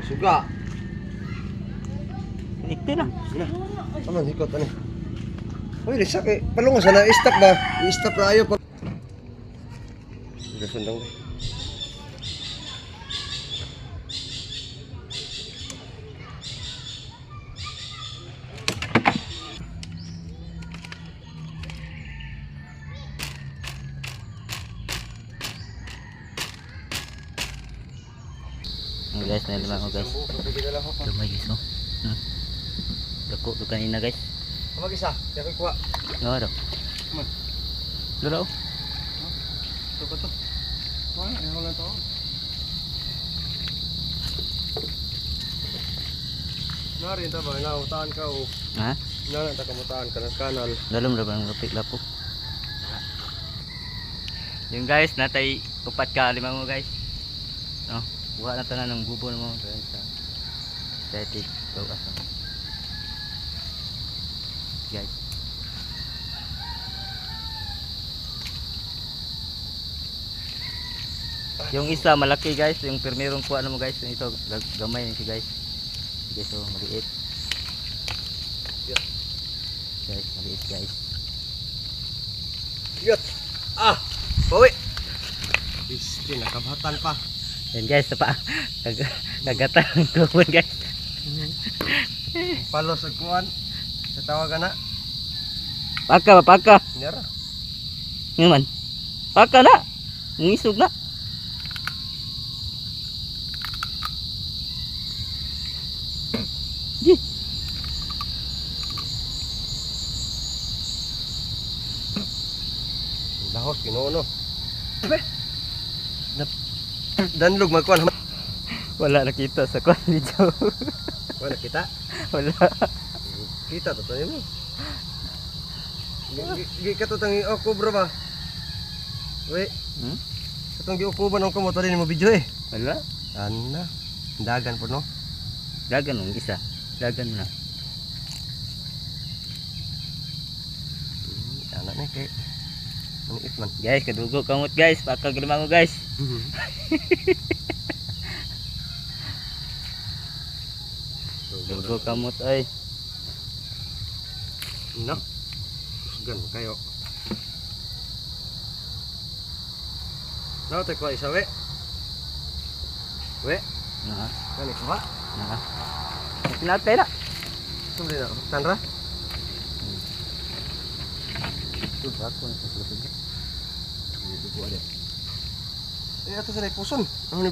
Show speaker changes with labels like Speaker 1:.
Speaker 1: Suga.
Speaker 2: Ikti na.
Speaker 1: Sina. Aman hikot ani. Uy, lisak eh. Palungo sana i-stop ba? I-stop na ayo pag. Sundang ba?
Speaker 2: Guys, na lima ko guys. Lumay guys oh. Dako do kanina guys.
Speaker 1: Mag-isa. Kaya ko kuha.
Speaker 2: No daw.
Speaker 1: Man.
Speaker 2: Dalaw.
Speaker 1: Ito pa to. Wala, ano lang to. Narin ta ba? Nautaan ka o.
Speaker 2: Ha?
Speaker 1: Narin ta kamutaan ka ng kanal.
Speaker 2: Dalam ra bang lapik lapo. Yung guys, natay upat ka lima mo guys. No, buha na tanan ng bubon mo guys. Static daw asa. Guys. Yung isa malaki guys, yung primerong kuha na mo guys, yung ito gamay nito guys. Sige so maliit. Guys, maliit guys.
Speaker 1: Yot. Ah, bawi. Bisti nakabatan pa.
Speaker 2: Yan guys, pa kagatan ng kubon guys.
Speaker 1: Palos sa kuan. Sa tawagan na.
Speaker 2: Paka.
Speaker 1: Nyara.
Speaker 2: Ngaman. Paka na. Ngisog na. Di.
Speaker 1: Lahos Ginoo no. Danlog magkuan.
Speaker 2: Wala nakita sa kwan video.
Speaker 1: Wala kita.
Speaker 2: Wala.
Speaker 1: Kita to tayo mo. Gi ka to tangi oh kubra ba? We. Katong giukuban ang kumotor ni mo video eh.
Speaker 2: Wala.
Speaker 1: Ana. Dagan po no.
Speaker 2: Dagan ng isa. Dagan na.
Speaker 1: Anak ni kay maliit man.
Speaker 2: Guys, kadugo kamot guys. Paka gilimango guys. Dugo kamot ay.
Speaker 1: No. Gan kayo. Naw te ko isa we. We,
Speaker 2: Nah,
Speaker 1: kani ko ba?
Speaker 2: nah. Pinatay na.
Speaker 1: Sumli na. Tanra.
Speaker 2: Ito ba ko sa sulod.
Speaker 1: Eh ato sa puson. Ano ni